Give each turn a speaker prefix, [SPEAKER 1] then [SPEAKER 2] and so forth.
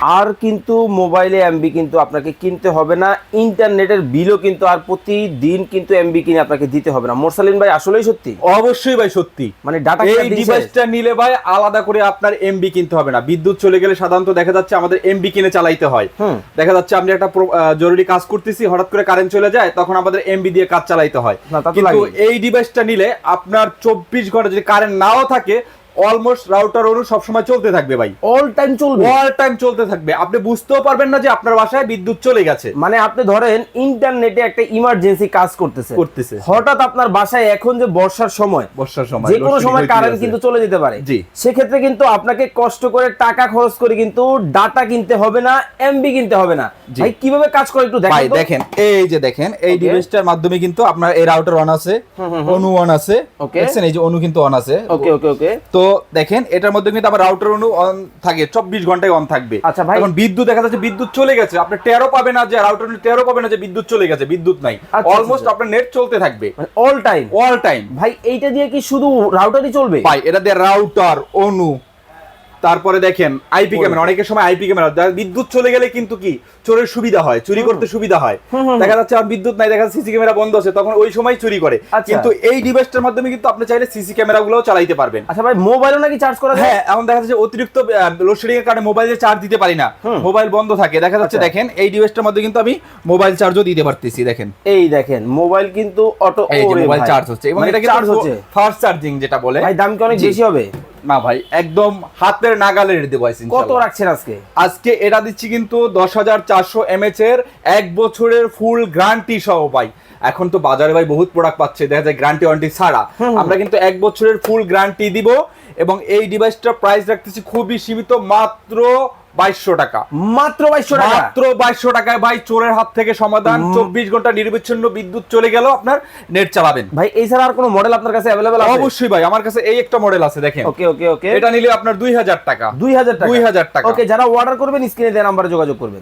[SPEAKER 1] আর কিন্তু মোবাইলে এমবি কিন্তু আপনাকে কিনতে হবে না, ইন্টারনেটের বিলও কিন্তু আর প্রতিদিন কিন্তু এমবি কিনে আপনাকে দিতে হবে না। মোরসালিন ভাই আসলেই সত্যি?
[SPEAKER 2] অবশ্যই ভাই সত্যি।
[SPEAKER 1] মানে ডাটা
[SPEAKER 2] এই ডিভাইসটা নিলে ভাই আলাদা করে আপনার এমবি কিনতে হবে না। বিদ্যুৎ চলে গেলে সাধারণত দেখা যাচ্ছে আমাদের এমবি কিনে চালাইতে হয়। দেখা যাচ্ছে আমি একটা জরুরি কাজ করতেছি, হঠাৎ করে কারেন্ট চলে যায়, তখন আমাদের এমবি দিয়ে কাজ চালাইতে হয়। কিন্তু এই ডিভাইসটা নিলে আপনার 24 ঘন্টা যদি কারেন্ট নাও থাকে, অলমোস্ট রাউটার অনু সবসময় চলতে থাকবে ভাই,
[SPEAKER 1] অল টাইম চলবে,
[SPEAKER 2] অল টাইম চলতে থাকবে। আপনি বুঝতেও পারবেন না যে আপনার বাসায় বিদ্যুৎ চলে গেছে।
[SPEAKER 1] মানে আপনি ধরেন ইন্টারনেটে একটা ইমার্জেন্সি কাজ করতেছে, হঠাৎ আপনার বাসায় এখন যে বর্ষার সময় যে কোনো সময় কারেন্ট কিন্তু চলে যেতে পারে, সেক্ষেত্রে কিন্তু আপনাকে কষ্ট করে টাকা খরচ করে কিন্তু ডাটা কিনতে হবে না, এমবি কিনতে হবে না। ভাই কিভাবে কাজ করে একটু দেখেন।
[SPEAKER 2] দেখেন এই যে দেখেন, এই ডিভাইসটার মাধ্যমে কিন্তু আপনার এই রাউটার অন আছে, অনু অন আছে, দেখছেন এই যে অনু কিন্তু অন আছে।
[SPEAKER 1] ওকে ওকে ওকে।
[SPEAKER 2] তো দেখেন এটার মধ্যে কিন্তু আবার রাউটার অনু অন থাকে, 24 ঘন্টায় অন থাকবে।
[SPEAKER 1] আচ্ছা ভাই,
[SPEAKER 2] এখন বিদ্যুৎ দেখা যাচ্ছে বিদ্যুৎ চলে গেছে, আপনি টেরও পাবে না যে রাউটার অনু টেরও পাবে না যে বিদ্যুৎ চলে গেছে, বিদ্যুৎ নাই, অলমোস্ট আপনার নেট চলতে থাকবে
[SPEAKER 1] অল টাইম,
[SPEAKER 2] অল টাইম।
[SPEAKER 1] ভাই এইটা দিয়ে কি শুধু রাউটারই চলবে?
[SPEAKER 2] ভাই এটা দিয়ে রাউটার, অনু, তারপরে দেখেন আইপি ক্যামেরা, অনেকের সময় আইপি ক্যামেরা বিদ্যুৎ চলে গেলে কিন্তু কি চোরের সুবিধা হয়, চুরি করতে সুবিধা হয়। দেখা যাচ্ছে আর বিদ্যুৎ নাই, দেখা যাচ্ছে সিসি ক্যামেরা বন্ধ আছে, তখন ওই সময় চুরি করে। কিন্তু এই ডিভাইসটার মাধ্যমে কিন্তু আপনি চাইলে সিসি ক্যামেরাগুলোও চালাতে পারবেন।
[SPEAKER 1] আচ্ছা ভাই, মোবাইলও নাকি চার্জ করা যায়?
[SPEAKER 2] হ্যাঁ, এখন দেখা যাচ্ছে অতিরিক্ত লোডশেডিং এর কারণে মোবাইলে চার্জ দিতে পারি না, মোবাইল বন্ধ থাকে, দেখা যাচ্ছে দেখেন এই ডিভাইসটার মধ্যে কিন্তু আমি মোবাইল চার্জও দিতে পারতেছি। দেখেন এই
[SPEAKER 1] দেখেন মোবাইল কিন্তু অটো,
[SPEAKER 2] এই যে মোবাইল চার্জ হচ্ছে, এবং এটা কিন্তু ফাস্ট চার্জিং যেটা বলে।
[SPEAKER 1] ভাই দাম কি অনেক বেশি হবে?
[SPEAKER 2] না ভাই, একদম হাতের নাগালের ডিভাইস।
[SPEAKER 1] কত রাখছেন আজকে?
[SPEAKER 2] আজকে এটা দিচ্ছি কিন্তু 10,400 mAh এর 1 বছরের ফুল গ্যারান্টি সহ। ভাই এখন তো বাজারে ভাই বহুত প্রোডাক্ট পাচ্ছে দেখা যায় গ্যারান্টি ওয়ারেন্টি ছাড়া, আমরা কিন্তু 1 বছরের ফুল গ্যারান্টি দিব। এবং এই ডিভাইসটার প্রাইস রাখতেছি খুবই সীমিত, মাত্র 2200 টাকা।
[SPEAKER 1] মাত্র 2200 টাকা?
[SPEAKER 2] মাত্র 2200 টাকায় ভাই চোরের হাত থেকে সমাধান। 24 ঘন্টা নির্বিচ্ছিন্ন বিদ্যুৎ চলে গেল আপনার নেট চালাবেন।
[SPEAKER 1] ভাই এই ছাড়া আর কোনো মডেল আপনার কাছে अवेलेबल আছে?
[SPEAKER 2] অবশ্যই ভাই, আমার কাছে এই একটা মডেল আছে দেখেন।
[SPEAKER 1] ওকে ওকে ওকে।
[SPEAKER 2] এটা নিলে আপনার 2000 টাকা।
[SPEAKER 1] 2000 টাকা?
[SPEAKER 2] 2000 টাকা।
[SPEAKER 1] ওকে, যারা অর্ডার করবেন স্ক্রিনে দেওয়া নম্বরে যোগাযোগ করবেন।